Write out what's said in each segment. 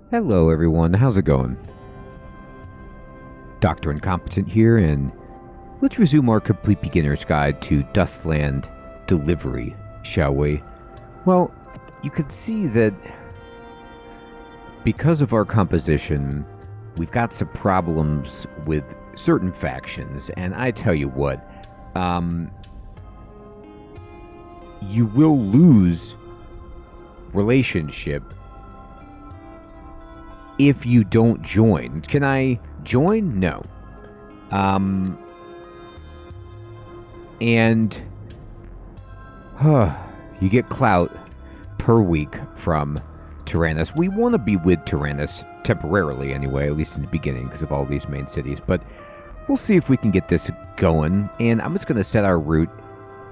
Hello everyone, how's it going? Dr. Incompetent here, and let's resume our complete beginner's guide to Dustland Delivery, shall we? Well, you can see that because of our composition, we've got some problems with certain factions, and I tell you what, you will lose relationship if you don't join. Can I join? No. And you get clout per week from Tyrannis. We want to be with Tyrannis temporarily anyway, at least in the beginning, because of all these main cities. But we'll see if we can get this going. And I'm just going to set our route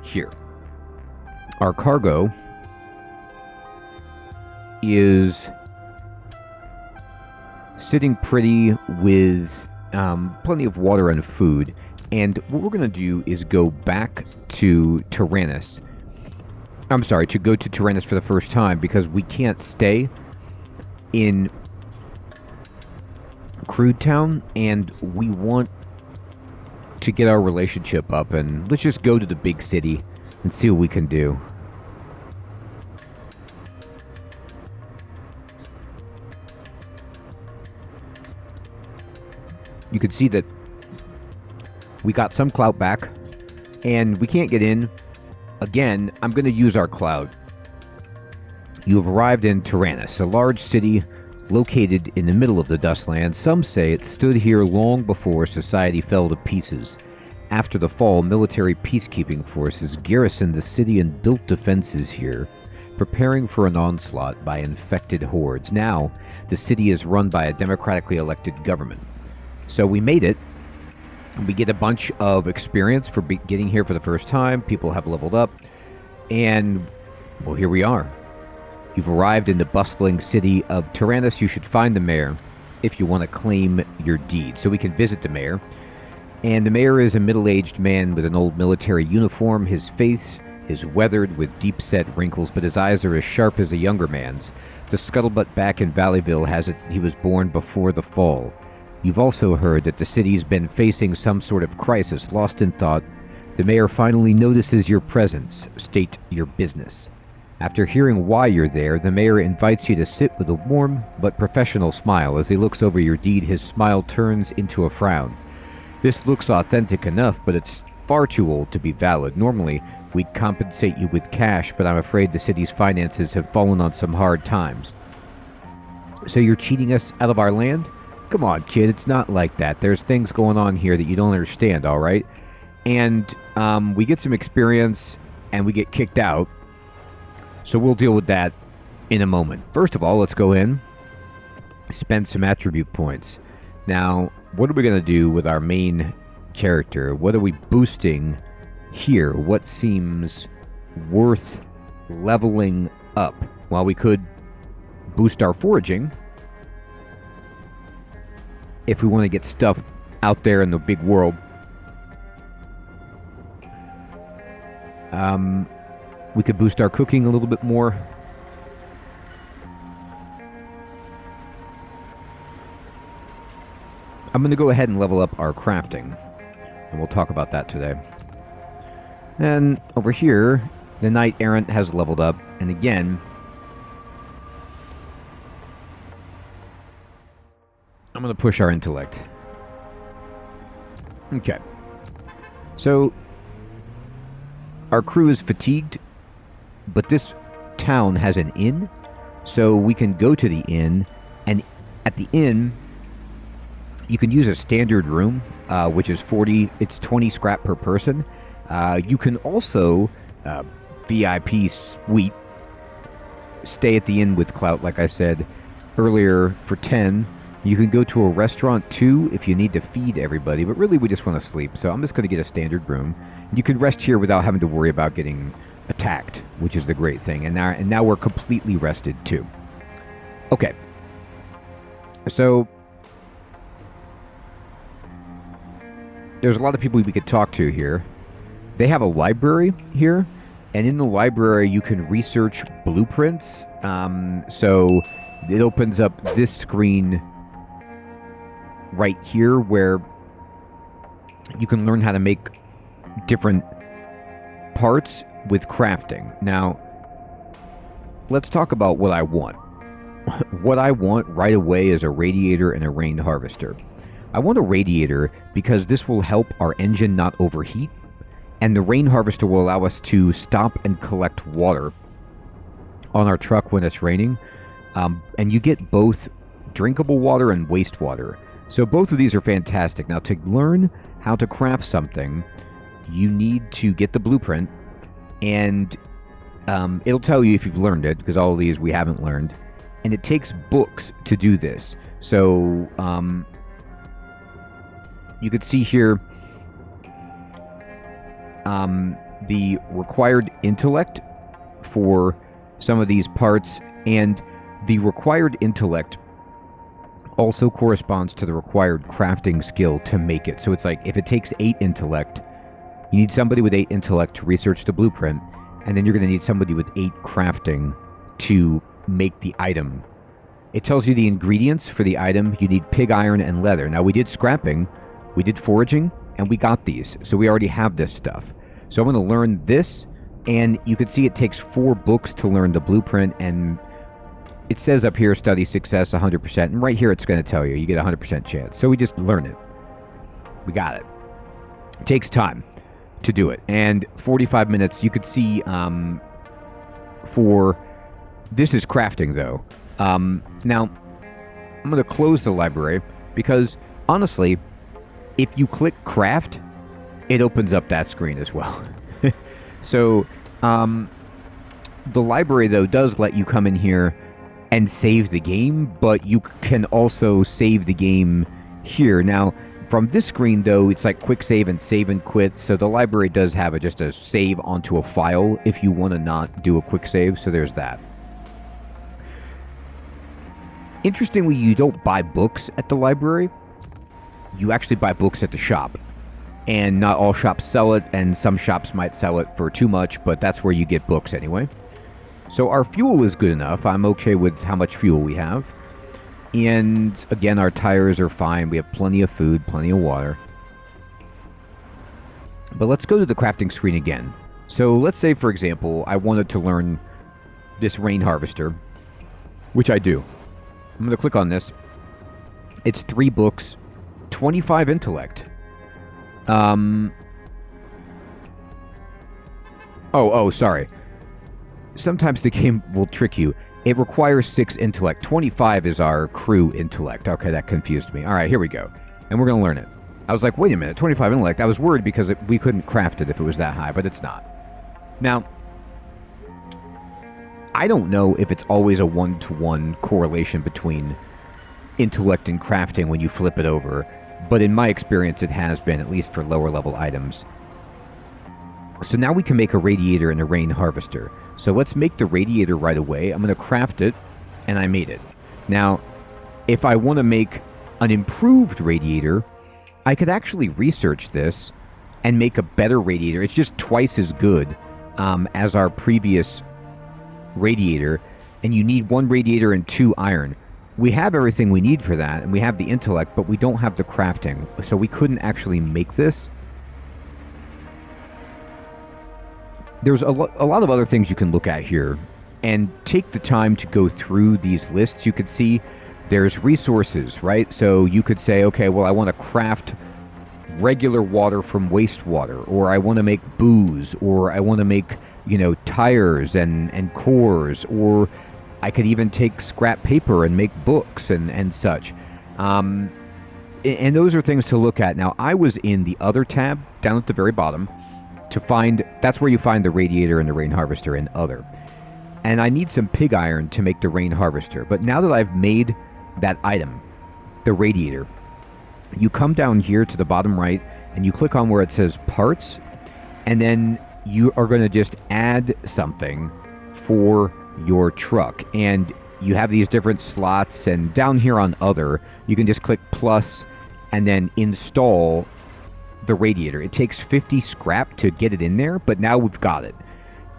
here. Our cargo is sitting pretty with plenty of water and food. And what we're going to do is go back to Tyrannis. I'm sorry, to go to Tyrannis for the first time, because we can't stay in Crude Town, and we want to get our relationship up. And let's just go to the big city and see what we can do. You can see that we got some clout back, and we can't get in. Again, I'm going to use our clout. You have arrived in Tyrannis, a large city located in the middle of the Dustlands. Some say it stood here long before society fell to pieces. After the fall, military peacekeeping forces garrisoned the city and built defenses here, preparing for an onslaught by infected hordes. Now, the city is run by a democratically elected government. So we made it. We get a bunch of experience for getting here for the first time. People have leveled up. And, well, here we are. You've arrived in the bustling city of Tyrannis. You should find the mayor if you want to claim your deed. So we can visit the mayor. And the mayor is a middle-aged man with an old military uniform. His face is weathered with deep-set wrinkles, but his eyes are as sharp as a younger man's. The scuttlebutt back in Valleyville has it he was born before the fall. You've also heard that the city's been facing some sort of crisis. Lost in thought, the mayor finally notices your presence. State your business. After hearing why you're there, the mayor invites you to sit with a warm but professional smile. As he looks over your deed, his smile turns into a frown. This looks authentic enough, but it's far too old to be valid. Normally, we'd compensate you with cash, but I'm afraid the city's finances have fallen on some hard times. So you're cheating us out of our land? Come on, kid, it's not like that. There's things going on here that you don't understand, all right? And we get some experience, and we get kicked out. So we'll deal with that in a moment. First of all, let's go in, spend some attribute points. Now, what are we going to do with our main character? What are we boosting here? What seems worth leveling up? Well, we could boost our foraging if we want to get stuff out there in the big world. We could boost our cooking a little bit more. I'm going to go ahead and level up our crafting, and we'll talk about that today. And over here, the Knight Errant has leveled up, and again, I'm going to push our intellect. Okay. So, our crew is fatigued, but this town has an inn, so we can go to the inn, and at the inn, you can use a standard room, which is 20 scrap per person. You can also, VIP suite, stay at the inn with clout, like I said earlier, for 10. You can go to a restaurant too if you need to feed everybody, but really we just want to sleep, so I'm just going to get a standard room. You can rest here without having to worry about getting attacked, which is the great thing. And now we're completely rested too. Okay. So there's a lot of people we could talk to here. They have a library here, and in the library you can research blueprints. So it opens up this screen right here where you can learn how to make different parts with crafting. Now, let's talk about what I want. What I want right away is a radiator and a rain harvester. I want a radiator because this will help our engine not overheat, and the rain harvester will allow us to stop and collect water on our truck when it's raining. And you get both drinkable water and wastewater. So both of these are fantastic. Now, to learn how to craft something, you need to get the blueprint, and it'll tell you if you've learned it, because all of these we haven't learned. And it takes books to do this. So you could see here the required intellect for some of these parts, and the required intellect also corresponds to the required crafting skill to make it. So it's like, if it takes 8 intellect, you need somebody with 8 intellect to research the blueprint, and then you're going to need somebody with 8 crafting to make the item. It tells you the ingredients for the item. You need pig iron and leather. Now, we did scrapping, we did foraging, and we got these. So we already have this stuff. So I'm going to learn this, and you can see it takes 4 books to learn the blueprint, and it says up here, study success 100%, and right here it's going to tell you, you get a 100% chance. So we just learn it. We got it. It takes time to do it, and 45 minutes, you could see for... This is crafting, though. Now, I'm going to close the library, because, honestly, if you click craft, it opens up that screen as well. So, the library, though, does let you come in here and save the game, but you can also save the game here. Now, from this screen, though, it's like quick save and quit, so the library does have just a save onto a file if you want to not do a quick save, so there's that. Interestingly, you don't buy books at the library. You actually buy books at the shop. And not all shops sell it, and some shops might sell it for too much, but that's where you get books anyway. So our fuel is good enough. I'm okay with how much fuel we have. And again, our tires are fine. We have plenty of food, plenty of water. But let's go to the crafting screen again. So let's say, for example, I wanted to learn this rain harvester, which I do. I'm going to click on this. It's 3 books, 25 intellect. Oh, sorry. Sometimes the game will trick you. It requires 6 intellect. 25 is our crew intellect. Okay, that confused me. All right, here we go. And we're going to learn it. I was like, wait a minute, 25 intellect? I was worried because we couldn't craft it if it was that high, but it's not. Now, I don't know if it's always a 1-to-1 correlation between intellect and crafting when you flip it over, but in my experience it has been, at least for lower level items. So now we can make a radiator and a rain harvester. So let's make the radiator right away. I'm going to craft it, and I made it. Now, if I want to make an improved radiator, I could actually research this and make a better radiator. It's just twice as good as our previous radiator, and you need 1 radiator and 2 iron. We have everything we need for that, and we have the intellect, but we don't have the crafting, so we couldn't actually make this. There's a lot of other things you can look at here, and take the time to go through these lists. You could see there's resources, right? So you could say, okay, well, I want to craft regular water from wastewater, or I want to make booze, or I want to make, tires and cores, or I could even take scrap paper and make books and such. And those are things to look at. Now, I was in the other tab down at the very bottom to find, that's where you find the radiator and the rain harvester and other. And I need some pig iron to make the rain harvester. But now that I've made that item, the radiator, you come down here to the bottom right and you click on where it says parts, and then you are going to just add something for your truck. And you have these different slots, and down here on other, you can just click plus and then install the radiator. It takes 50 scrap to get it in there, but now we've got it.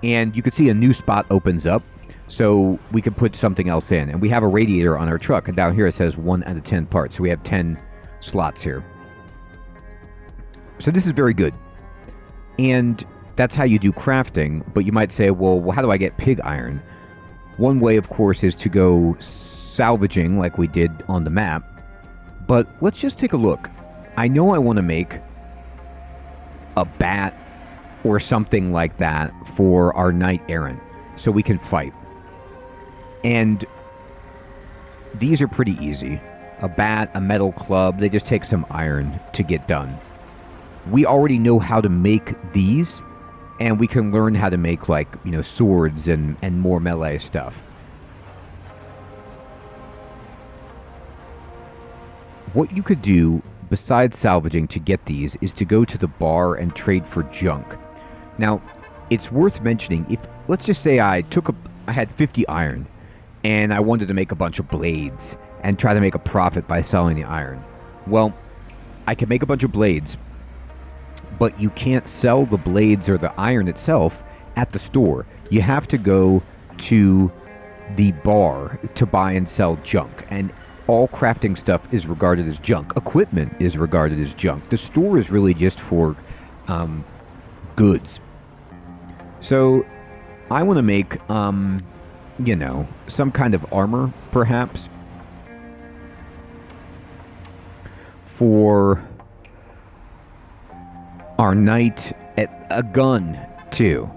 And you can see a new spot opens up. So we could put something else in. And we have a radiator on our truck. And down here it says 1 out of 10 parts. So we have 10 slots here. So this is very good. And that's how you do crafting. But you might say, well, how do I get pig iron? One way, of course, is to go salvaging like we did on the map. But let's just take a look. I know I want to make a bat or something like that for our knight errant so we can fight. And these are pretty easy. A bat, a metal club, they just take some iron to get done. We already know how to make these, and we can learn how to make, like, you know, swords and more melee stuff. What you could do besides salvaging to get these is to go to the bar and trade for junk. Now, it's worth mentioning, if let's just say I had 50 iron and I wanted to make a bunch of blades and try to make a profit by selling the iron. Well, I can make a bunch of blades, but you can't sell the blades or the iron itself at the store. You have to go to the bar to buy and sell junk. And all crafting stuff is regarded as junk. Equipment is regarded as junk. The store is really just for goods. So I want to make, you know, some kind of armor, perhaps, for our knight, a gun, too.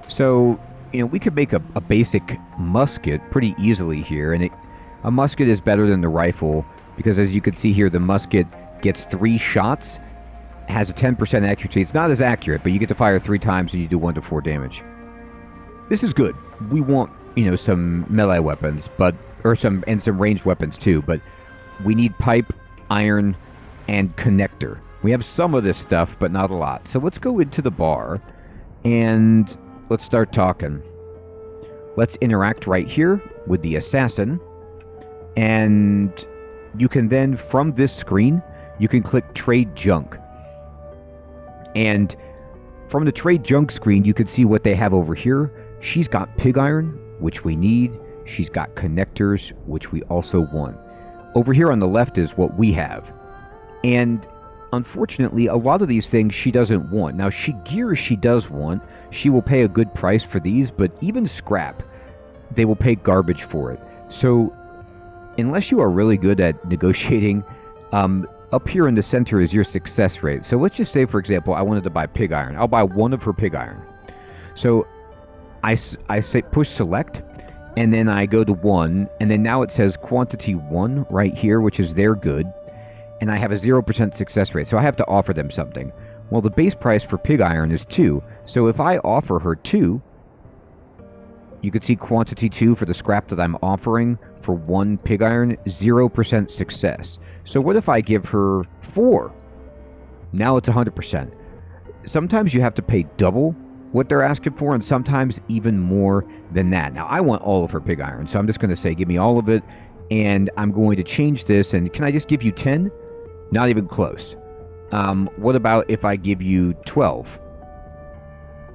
So, you know, we could make a basic musket pretty easily here, and a musket is better than the rifle, because as you can see here, the musket gets 3 shots, has a 10% accuracy. It's not as accurate, but you get to fire 3 times and you do 1 to 4 damage. This is good. We want, you know, some melee weapons, or some ranged weapons too, but we need pipe, iron, and connector. We have some of this stuff, but not a lot. So let's go into the bar, and let's start talking. Let's interact right here with the assassin, and you can then, from this screen, you can click Trade Junk. And from the Trade Junk screen, you can see what they have over here. She's got pig iron, which we need. She's got connectors, which we also want. Over here on the left is what we have. And unfortunately, a lot of these things she doesn't want. Now, gear she does want. She will pay a good price for these, but even scrap, they will pay garbage for it. So, unless you are really good at negotiating, up here in the center is your success rate. So let's just say, for example, I wanted to buy pig iron. I'll buy 1 of her pig iron. So I say push select, and then I go to 1, and then now it says quantity 1 right here, which is their good. And I have a 0% success rate, so I have to offer them something. Well, the base price for pig iron is 2, so if I offer her 2, you can see quantity 2 for the scrap that I'm offering for 1 pig iron, 0% success. So what if I give her 4? Now it's 100%. Sometimes you have to pay double what they're asking for, and sometimes even more than that. Now, I want all of her pig iron, so I'm just going to say, give me all of it, and I'm going to change this, and can I just give you 10? Not even close. What about if I give you 12?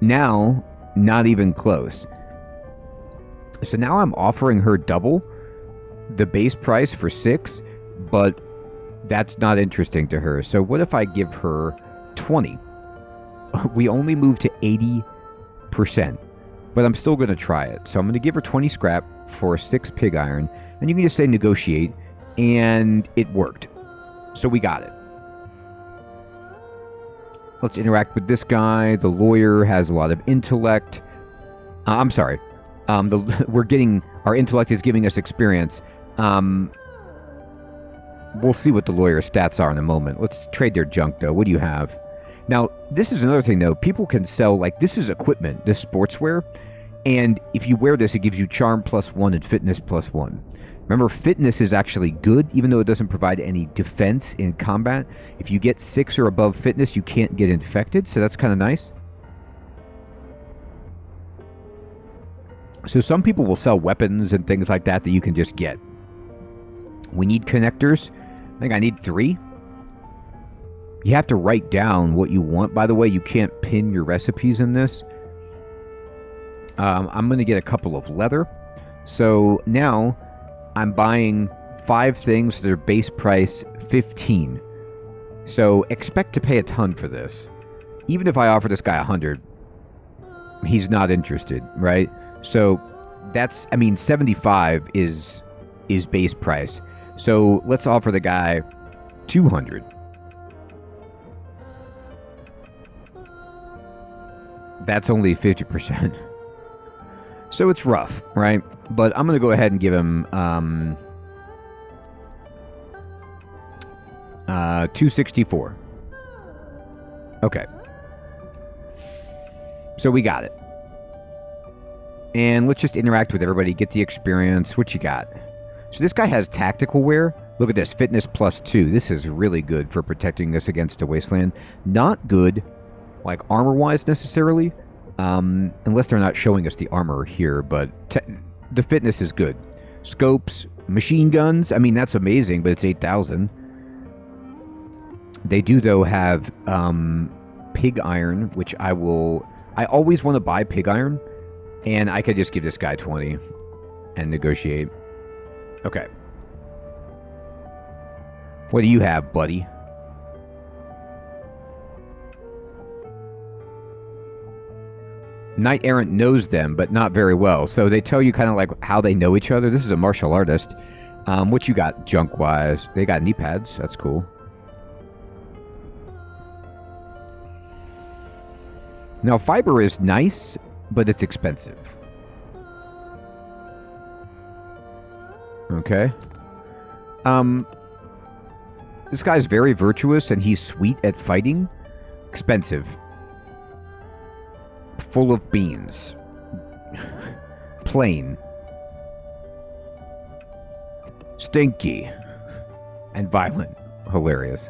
Now, not even close. So now I'm offering her double the base price for 6, but that's not interesting to her. So what if I give her 20? We only move to 80%, but I'm still going to try it. So I'm going to give her 20 scrap for 6 pig iron, and you can just say negotiate, and it worked. So we got it. Let's interact with this guy. The lawyer has a lot of intellect. I'm sorry. Our intellect is giving us experience. We'll see what the lawyer's stats are in a moment. Let's trade their junk, though. What do you have? Now, this is another thing, though. People can sell, like, this is equipment, this sportswear, and if you wear this, it gives you charm +1 and fitness +1. Remember, fitness is actually good, even though it doesn't provide any defense in combat. If you get 6 or above fitness, you can't get infected, so that's kind of nice. So some people will sell weapons and things like that you can just get. We need connectors. I think I need 3. You have to write down what you want. By the way, you can't pin your recipes in this. I'm going to get a couple of leather. So now I'm buying 5 things that are base price 15. So expect to pay a ton for this. Even if I offer this guy 100, he's not interested, right? So that's, I mean, 75 is base price. So let's offer the guy 200. That's only 50%. So it's rough, right? But I'm going to go ahead and give him 264. Okay. So we got it. And let's just interact with everybody, get the experience. What you got? So this guy has tactical wear. Look at this, fitness +2. This is really good for protecting us against a wasteland. Not good, like armor-wise necessarily, unless they're not showing us the armor here, but the fitness is good. Scopes, machine guns, I mean, that's amazing, but it's 8,000. They do, though, have pig iron, which I always want to buy pig iron, and I could just give this guy 20 and negotiate. Okay. What do you have, buddy? Knight Errant knows them, but not very well. So they tell you kind of like how they know each other. This is a martial artist. What you got junk-wise? They got knee pads. That's cool. Now, fiber is nice, but it's expensive. Okay. This guy's very virtuous, and he's sweet at fighting. Expensive. Full of beans. Plain. Stinky. And violent. Hilarious.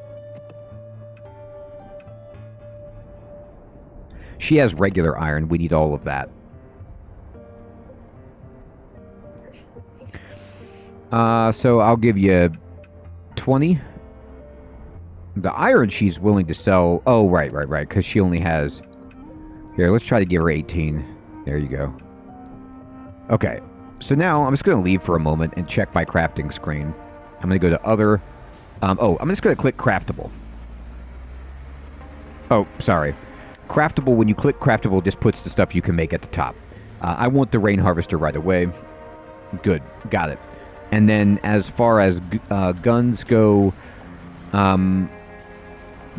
She has regular iron. We need all of that. So I'll give you 20. The iron she's willing to sell. Oh, right. Because she only has... Here, let's try to give her 18. There you go. Okay. So now I'm just going to leave for a moment and check my crafting screen. I'm going to go to other... I'm just going to click Craftable. Oh, sorry. Craftable, when you click Craftable, just puts the stuff you can make at the top. I want the rain harvester right away. Good. Got it. And then as far as guns go,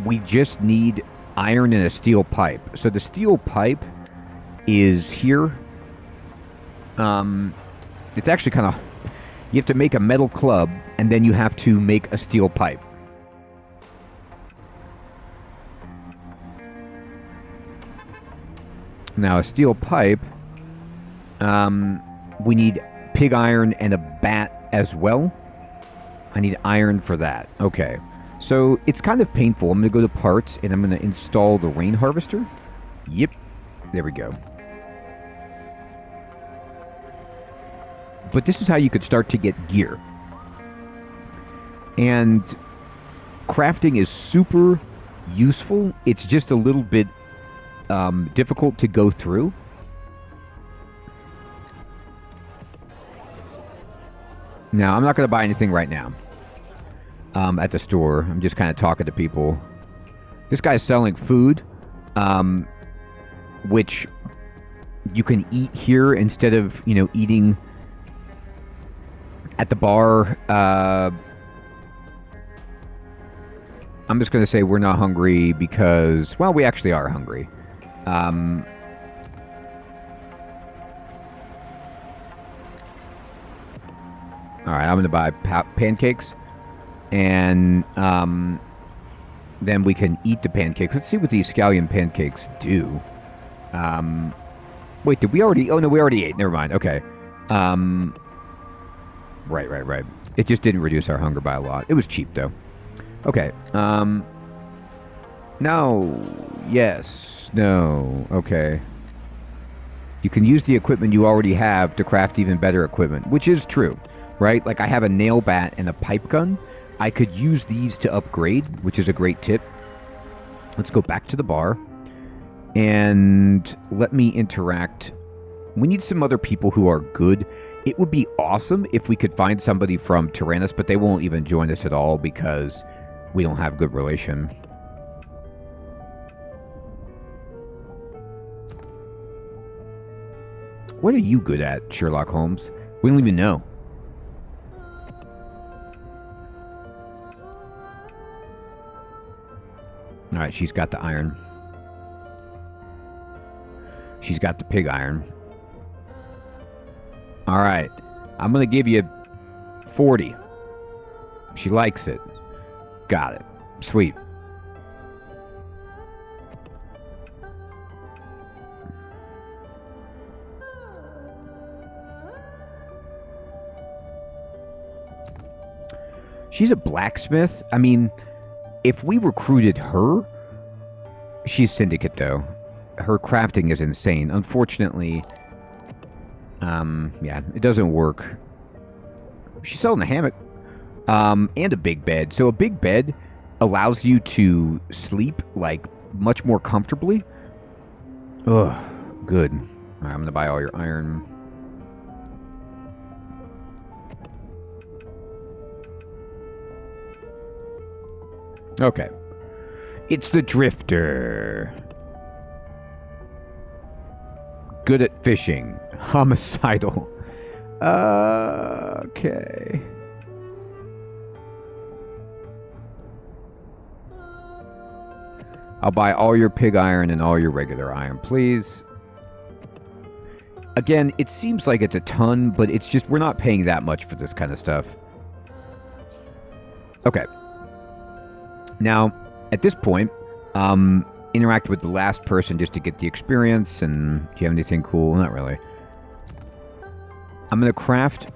we just need iron and a steel pipe. So the steel pipe is here. It's actually kind of... You have to make a metal club, and then you have to make a steel pipe. Now, a steel pipe, we need pig iron and a bat as well. I need iron for that. Okay. So, it's kind of painful. I'm going to go to parts, and I'm going to install the rain harvester. Yep. There we go. But this is how you could start to get gear. And crafting is super useful. It's just a little bit difficult to go through. Now, I'm not going to buy anything right now at the store. I'm just kind of talking to people. This guy's selling food, which you can eat here instead of, eating at the bar. I'm just going to say we're not hungry because, well, we actually are hungry. All right, I'm going to buy pancakes, and then we can eat the pancakes. Let's see what these scallion pancakes do. Wait, did we already... Oh, no, we already ate. Never mind. Okay. Right. It just didn't reduce our hunger by a lot. It was cheap, though. Okay. No. Yes. No. Okay. You can use the equipment you already have to craft even better equipment, which is true, right? Like, I have a nail bat and a pipe gun. I could use these to upgrade, which is a great tip. Let's go back to the bar. And let me interact. We need some other people who are good It would be awesome if we could find somebody from Tyrannis, but they won't even join us at all because we don't have good relation. What are you good at, Sherlock Holmes? We don't even know. Alright, she's got the iron. She's got the pig iron. Alright, I'm going to give you 40. She likes it. Got it. Sweet. She's a blacksmith. I mean, if we recruited her... She's syndicate, though. Her crafting is insane. Unfortunately... yeah, it doesn't work. She's selling a hammock. And a big bed. So a big bed allows you to sleep, like, much more comfortably. Ugh, good. Alright, I'm gonna buy all your iron. Okay. It's the Drifter. Good at fishing. Homicidal. Okay. I'll buy all your pig iron and all your regular iron, please. Again, it seems like it's a ton, but it's just, we're not paying that much for this kind of stuff. Okay. Now, at this point, interact with the last person just to get the experience, and do you have anything cool? Not really. I'm going to craft,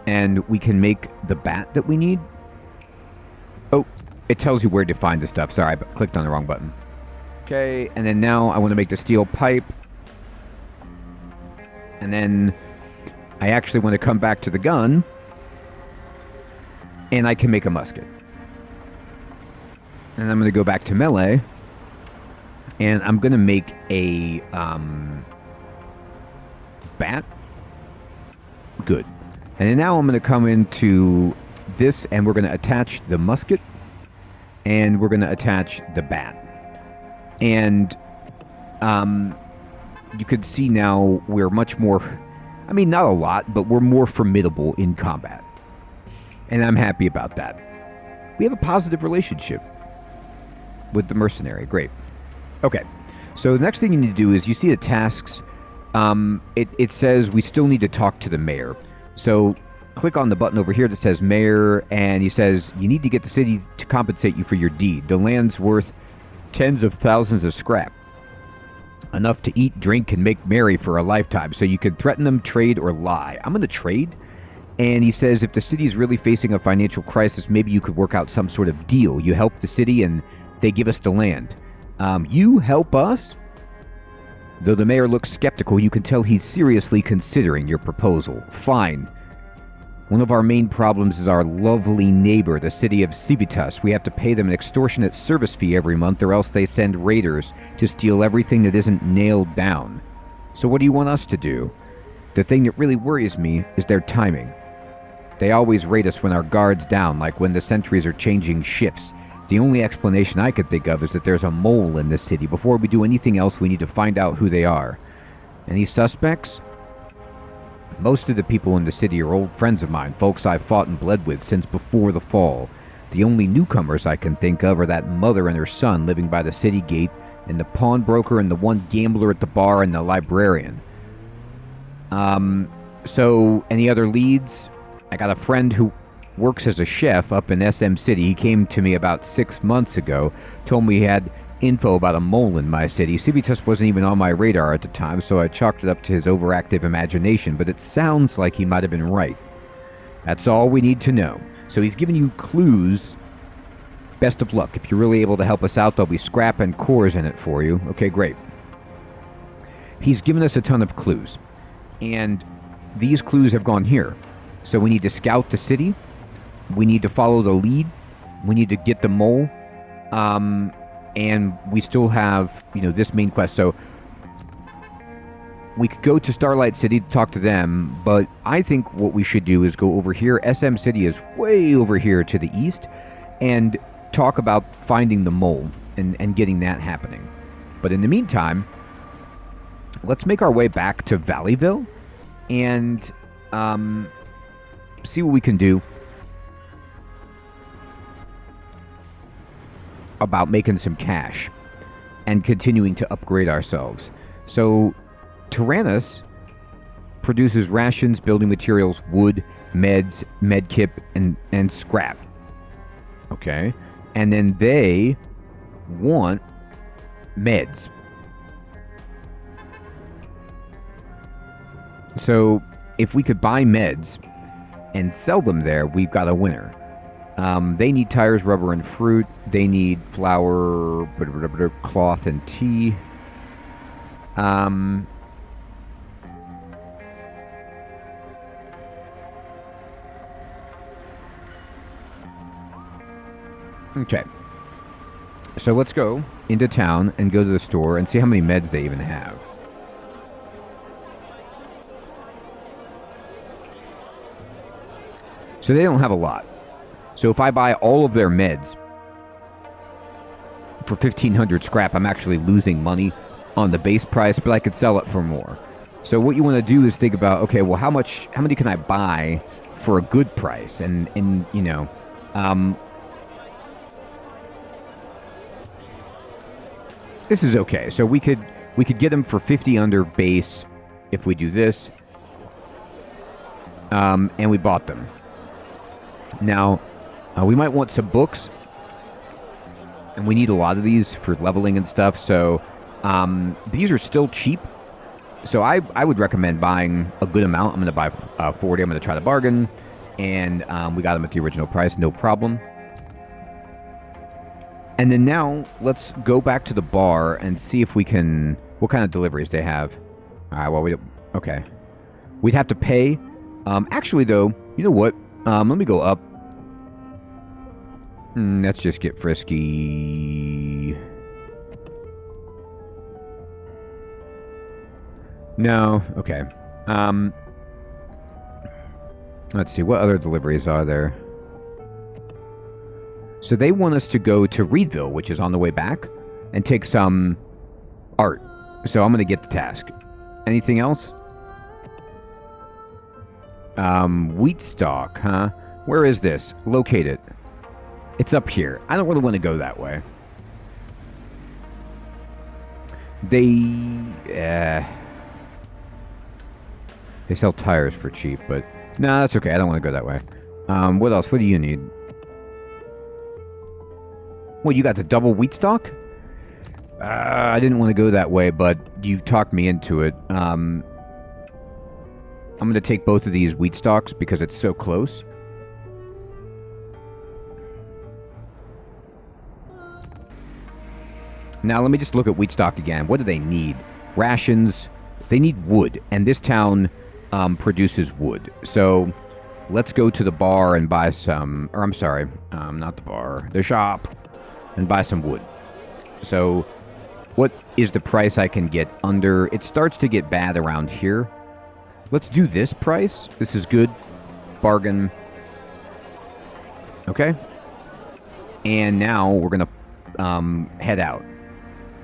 and we can make the bat that we need. Oh, it tells you where to find the stuff. Sorry, I clicked on the wrong button. Okay, and then now I want to make the steel pipe. And then I actually want to come back to the gun, and I can make a musket. And I'm going to go back to melee, and I'm going to make a bat. Good. And then now I'm going to come into this, and we're going to attach the musket, and we're going to attach the bat. And you can see now we're much more, I mean, not a lot, but we're more formidable in combat. And I'm happy about that. We have a positive relationship with the mercenary. Great. Okay. So the next thing you need to do is, you see the tasks. It says we still need to talk to the mayor. So click on the button over here that says mayor, and he says you need to get the city to compensate you for your deed. The land's worth tens of thousands of scrap. Enough to eat, drink, and make merry for a lifetime. So you can threaten them, trade, or lie. I'm going to trade. And he says if the city is really facing a financial crisis, maybe you could work out some sort of deal. You help the city and they give us the land. You help us? Though the mayor looks skeptical, you can tell he's seriously considering your proposal. Fine. One of our main problems is our lovely neighbor, the city of Civitas. We have to pay them an extortionate service fee every month, or else they send raiders to steal everything that isn't nailed down. So what do you want us to do? The thing that really worries me is their timing. They always raid us when our guard's down, like when the sentries are changing shifts. The only explanation I could think of is that there's a mole in this city. Before we do anything else, we need to find out who they are. Any suspects? Most of the people in the city are old friends of mine, folks I've fought and bled with since before the fall. The only newcomers I can think of are that mother and her son living by the city gate, and the pawnbroker and the one gambler at the bar and the librarian. So, any other leads? I got a friend who works as a chef up in SM City. He came to me about 6 months ago, told me he had info about a mole in my city. Civitas wasn't even on my radar at the time, so I chalked it up to his overactive imagination, but it sounds like he might have been right. That's all we need to know. So he's giving you clues. Best of luck. If you're really able to help us out, there'll be scrap and cores in it for you. Okay, great. He's given us a ton of clues, and these clues have gone here. So we need to scout the city. We need to follow the lead. We need to get the mole. And we still have, this main quest. So we could go to Starlight City to talk to them, but I think what we should do is go over here. SM City is way over here to the east, and talk about finding the mole and getting that happening. But in the meantime, let's make our way back to Valleyville and see what we can do about making some cash and continuing to upgrade ourselves. So Tyrannis produces rations, building materials, wood, meds, medkit, and scrap. Okay. And then they want meds. So if we could buy meds and sell them there, we've got a winner. They need tires, rubber, and fruit. They need flour, cloth, and tea. Okay. So let's go into town and go to the store and see how many meds they even have. So they don't have a lot. So if I buy all of their meds for 1,500 scrap, I'm actually losing money on the base price, but I could sell it for more. So what you want to do is think about, okay, well, how many can I buy for a good price? And you know, this is okay. So we could get them for 50 under base if we do this. And we bought them. Now, we might want some books, and we need a lot of these for leveling and stuff. So these are still cheap. So I would recommend buying a good amount. I'm going to buy 40. I'm going to try to bargain, and we got them at the original price, no problem. And then now let's go back to the bar and see if we can. What kind of deliveries they have? All right. Well, okay. We'd have to pay. Actually, though, you know what? Let me go up. Let's just get frisky. No. Okay. Let's see. What other deliveries are there? So they want us to go to Reedville, which is on the way back, and take some art. So I'm going to get the task. Anything else? Wheat stock, huh? Where is this? Locate it. It's up here. I don't really want to go that way. They sell tires for cheap, but no, that's okay. I don't want to go that way. What else? What do you need? Well, you got the double wheat stock? I didn't want to go that way, but you talked me into it. I'm going to take both of these wheat stalks because it's so close. Now, let me just look at wheat stock again. What do they need? Rations. They need wood, and this town produces wood. So let's go to the bar and buy some, or I'm sorry, not the bar, the shop, and buy some wood. So what is the price I can get under? It starts to get bad around here. Let's do this price. This is good. Bargain. Okay. And now we're going to head out.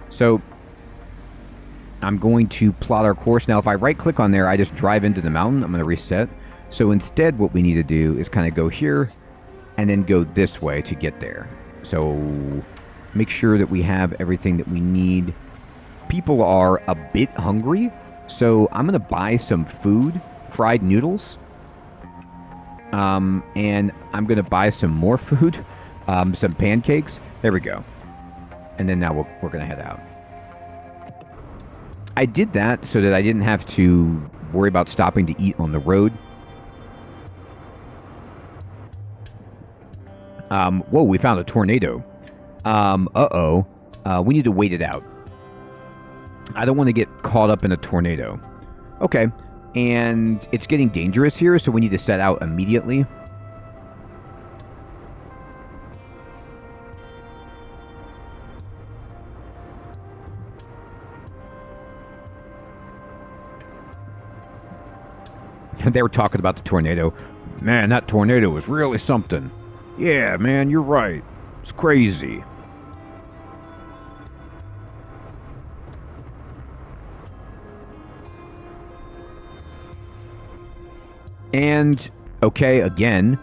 So I'm going to plot our course. Now, if I right-click on there, I just drive into the mountain. I'm going to reset. So instead, what we need to do is kind of go here and then go this way to get there. So make sure that we have everything that we need. People are a bit hungry. So I'm going to buy some food, fried noodles, and I'm going to buy some more food, some pancakes. There we go. And then now we're going to head out. I did that so that I didn't have to worry about stopping to eat on the road. Whoa, we found a tornado. We need to wait it out. I don't want to get caught up in a tornado. Okay. And it's getting dangerous here, so we need to set out immediately. They were talking about the tornado. Man, that tornado was really something. Yeah, man, you're right. It's crazy. And, okay, again,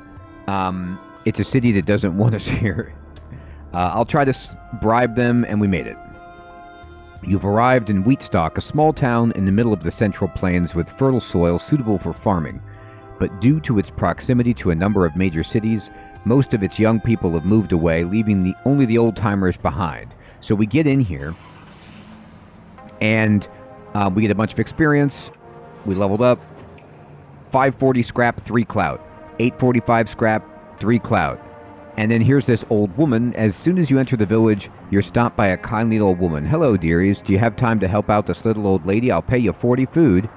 it's a city that doesn't want us here. I'll try to bribe them, and we made it. You've arrived in Wheatstock, a small town in the middle of the Central Plains with fertile soil suitable for farming. But due to its proximity to a number of major cities, most of its young people have moved away, leaving only the old-timers behind. So we get in here, and we get a bunch of experience. We leveled up. 540 scrap, 3 clout. 845 scrap, 3 clout. And then here's this old woman. As soon as you enter the village, you're stopped by a kindly old woman. Hello, dearies. Do you have time to help out this little old lady? I'll pay you 40 food.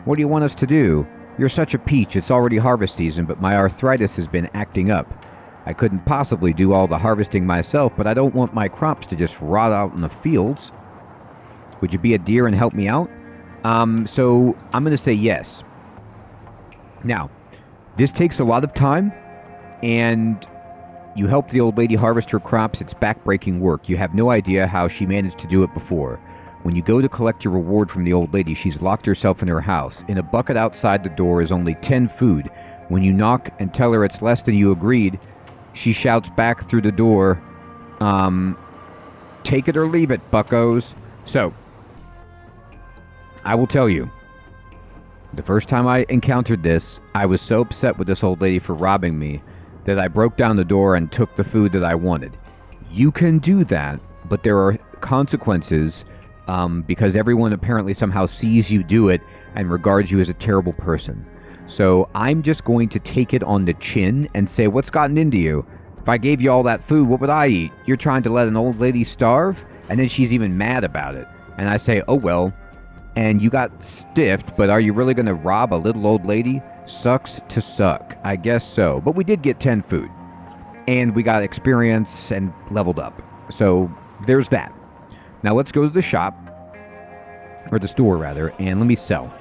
What do you want us to do? You're such a peach. It's already harvest season, but my arthritis has been acting up. I couldn't possibly do all the harvesting myself, but I don't want my crops to just rot out in the fields. Would you be a dear and help me out? So I'm going to say yes. Now, this takes a lot of time, and you help the old lady harvest her crops. It's backbreaking work. You have no idea how she managed to do it before. When you go to collect your reward from the old lady, she's locked herself in her house. In a bucket outside the door is only 10 food. When you knock and tell her it's less than you agreed, she shouts back through the door, take it or leave it, buckos. So, I will tell you, the first time I encountered this, I was so upset with this old lady for robbing me that I broke down the door and took the food that I wanted. You can do that, but there are consequences because everyone apparently somehow sees you do it and regards you as a terrible person. So I'm just going to take it on the chin and say, what's gotten into you? If I gave you all that food, what would I eat? You're trying to let an old lady starve? And then she's even mad about it. And I say, oh well, and you got stiffed, but are you really going to rob a little old lady? Sucks to suck. I guess so. But we did get 10 food. And we got experience and leveled up. So there's that. Now let's go to the shop. Or the store, rather. And let me sell.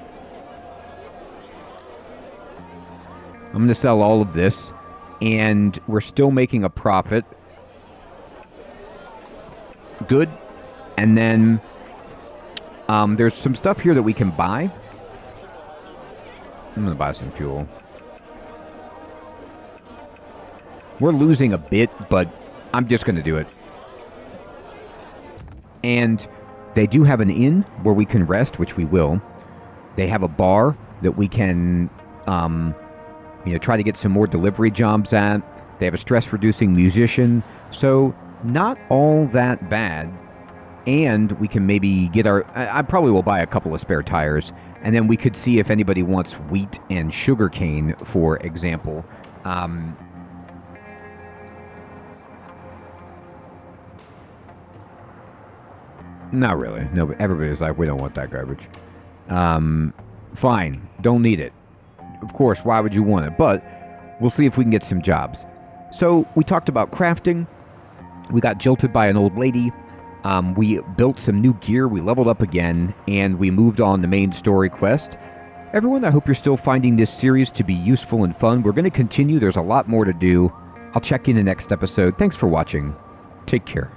I'm going to sell all of this. And we're still making a profit. Good. And then there's some stuff here that we can buy. I'm going to buy some fuel. We're losing a bit, but I'm just going to do it. And they do have an inn where we can rest, which we will. They have a bar that we can, try to get some more delivery jobs at. They have a stress-reducing musician. So, not all that bad. And we can maybe get I probably will buy a couple of spare tires. And then we could see if anybody wants wheat and sugarcane, for example. Not really. No, everybody's like, we don't want that garbage. Fine. Don't need it. Of course, why would you want it? But we'll see if we can get some jobs. So we talked about crafting. We got jilted by an old lady. We built some new gear, we leveled up again, and we moved on the main story quest. Everyone, I hope you're still finding this series to be useful and fun. We're going to continue. There's a lot more to do. I'll check you in the next episode. Thanks for watching. Take care.